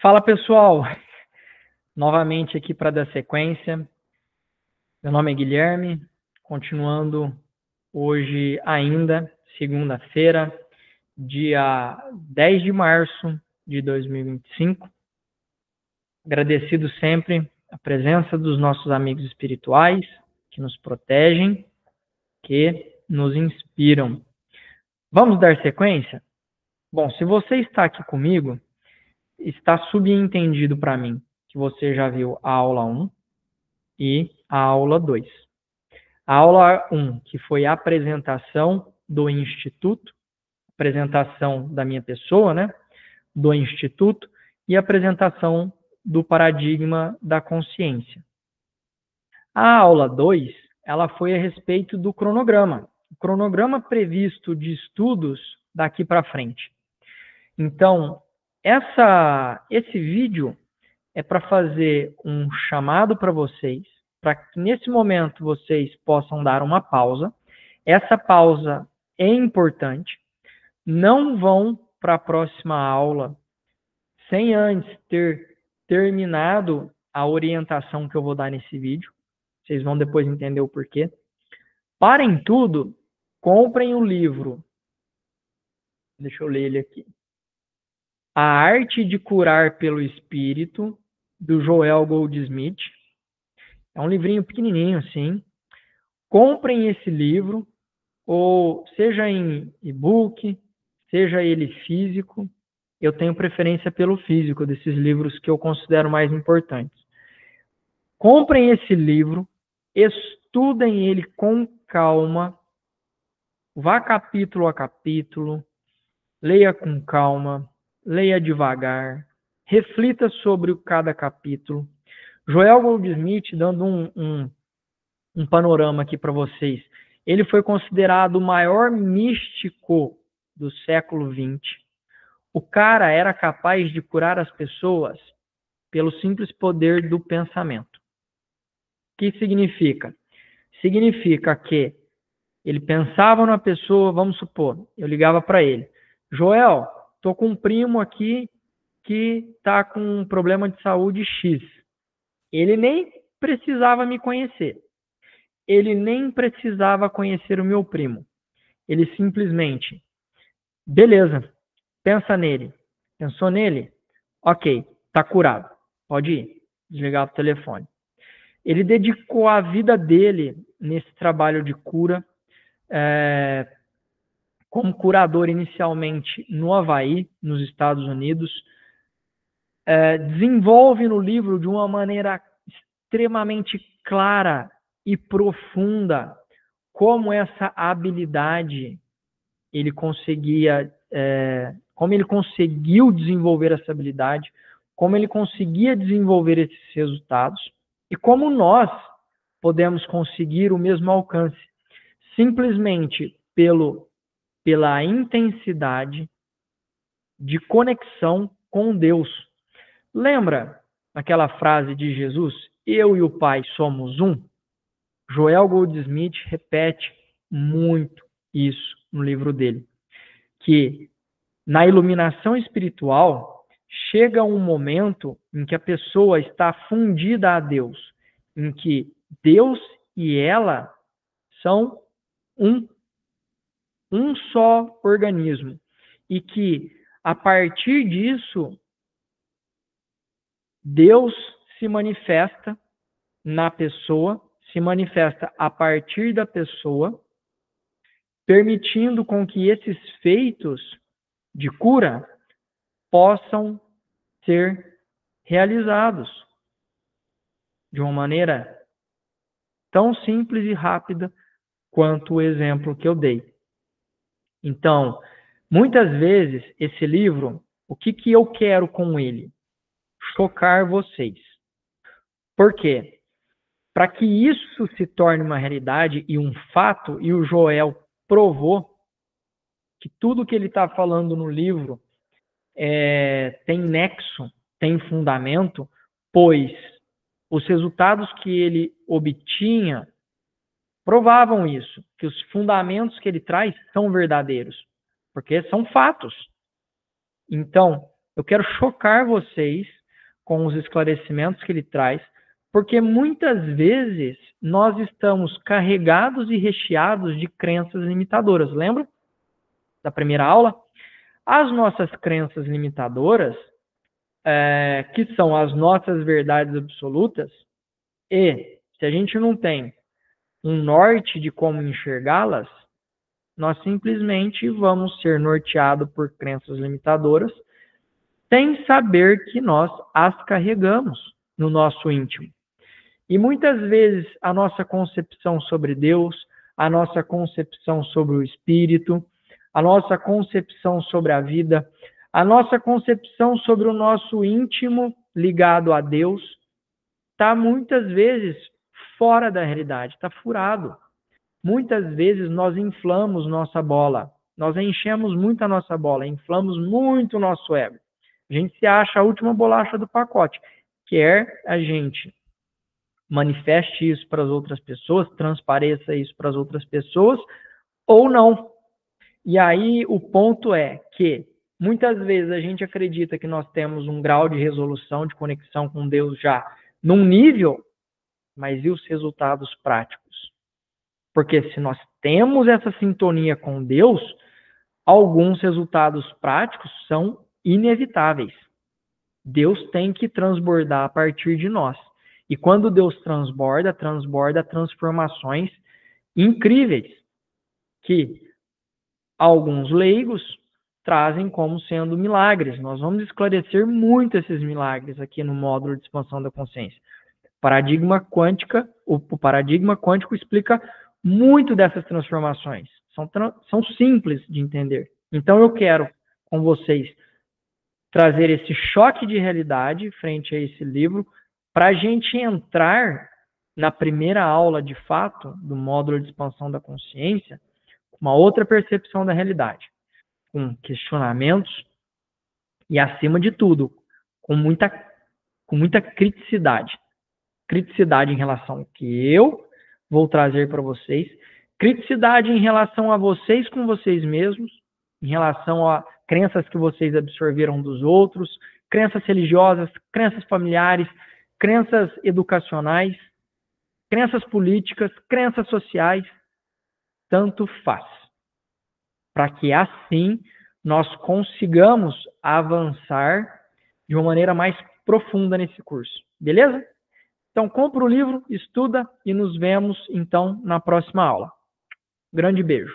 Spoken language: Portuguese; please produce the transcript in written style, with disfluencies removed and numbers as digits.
Fala pessoal, novamente aqui para dar sequência. Meu nome é Guilherme, continuando hoje ainda, segunda-feira, dia 10 de março de 2025. Agradecido sempre a presença dos nossos amigos espirituais que nos protegem, que nos inspiram. Vamos dar sequência? Bom, se você está aqui comigo, está subentendido para mim que você já viu a aula 1 e a aula 2. A aula 1, que foi a apresentação do Instituto, apresentação da minha pessoa, né, do Instituto, e a apresentação do paradigma da consciência. A aula 2, ela foi a respeito do cronograma, o cronograma previsto de estudos daqui para frente. Então, esse vídeo é para fazer um chamado para vocês, para que nesse momento vocês possam dar uma pausa. Essa pausa é importante. Não vão para a próxima aula sem antes ter terminado a orientação que eu vou dar nesse vídeo. Vocês vão depois entender o porquê. Parem tudo, comprem o livro. Deixa eu ler ele aqui. A Arte de Curar pelo Espírito, do Joel Goldsmith. É um livrinho pequenininho assim. Comprem esse livro, ou seja em e-book, seja ele físico. Eu tenho preferência pelo físico desses livros que eu considero mais importantes. Comprem esse livro, estudem ele com calma, vá capítulo a capítulo, leia com calma, leia devagar, reflita sobre cada capítulo. Joel Goldsmith, dando um panorama aqui para vocês, ele foi considerado o maior místico do século XX. O cara era capaz de curar as pessoas pelo simples poder do pensamento. O que significa? Significa que ele pensava numa pessoa, vamos supor, eu ligava para ele, Joel, tô com um primo aqui que está com um problema de saúde X. Ele nem precisava me conhecer. Ele nem precisava conhecer o meu primo. Ele simplesmente, beleza, pensa nele. Pensou nele? Ok, tá curado. Pode ir. Desligar o telefone. Ele dedicou a vida dele nesse trabalho de cura, como curador inicialmente no Havaí, nos Estados Unidos. Desenvolve no livro de uma maneira extremamente clara e profunda como essa habilidade ele conseguia, como ele conseguiu desenvolver essa habilidade, como ele conseguia desenvolver esses resultados e como nós podemos conseguir o mesmo alcance simplesmente pela intensidade de conexão com Deus. Lembra aquela frase de Jesus, eu e o Pai somos um? Joel Goldsmith repete muito isso no livro dele, que na iluminação espiritual chega um momento em que a pessoa está fundida a Deus, em que Deus e ela são um só organismo, e que a partir disso Deus se manifesta na pessoa, se manifesta a partir da pessoa, permitindo com que esses feitos de cura possam ser realizados de uma maneira tão simples e rápida quanto o exemplo que eu dei. Então, muitas vezes, esse livro, o que eu quero com ele? Chocar vocês. Por quê? Para que isso se torne uma realidade e um fato, e o Joel provou que tudo que ele está falando no livro tem nexo, tem fundamento, pois os resultados que ele obtinha provavam isso, que os fundamentos que ele traz são verdadeiros, porque são fatos. Então, Eu quero chocar vocês com os esclarecimentos que ele traz, porque muitas vezes nós estamos carregados e recheados de crenças limitadoras. Lembra da primeira aula? As nossas crenças limitadoras, que são as nossas verdades absolutas, e se a gente não tem um norte de como enxergá-las, nós simplesmente vamos ser norteados por crenças limitadoras, sem saber que nós as carregamos no nosso íntimo. E muitas vezes a nossa concepção sobre Deus, a nossa concepção sobre o Espírito, a nossa concepção sobre a vida, a nossa concepção sobre o nosso íntimo ligado a Deus, está muitas vezes fora da realidade, está furado. Muitas vezes nós inflamos nossa bola, nós enchemos muito a nossa bola, inflamos muito o nosso ego. A gente se acha a última bolacha do pacote. Quer a gente manifeste isso para as outras pessoas, transpareça isso para as outras pessoas, ou não. E aí o ponto é que muitas vezes a gente acredita que nós temos um grau de resolução, de conexão com Deus já num nível, mas e os resultados práticos? Porque se nós temos essa sintonia com Deus, alguns resultados práticos são inevitáveis. Deus tem que transbordar a partir de nós. E quando Deus transborda transformações incríveis que alguns leigos trazem como sendo milagres. Nós vamos esclarecer muito esses milagres aqui no módulo de expansão da consciência. O paradigma quântico explica muito dessas transformações. São simples de entender. Então eu quero com vocês trazer esse choque de realidade frente a esse livro, para a gente entrar na primeira aula, de fato, do módulo de expansão da consciência, com uma outra percepção da realidade, com questionamentos e, acima de tudo, com muita criticidade. Criticidade em relação ao que eu vou trazer para vocês, criticidade em relação a vocês com vocês mesmos, em relação a crenças que vocês absorveram dos outros, crenças religiosas, crenças familiares, crenças educacionais, crenças políticas, crenças sociais, tanto faz. Para que assim nós consigamos avançar de uma maneira mais profunda nesse curso. Beleza? Então, compra o livro, estuda e nos vemos, então, na próxima aula. Grande beijo.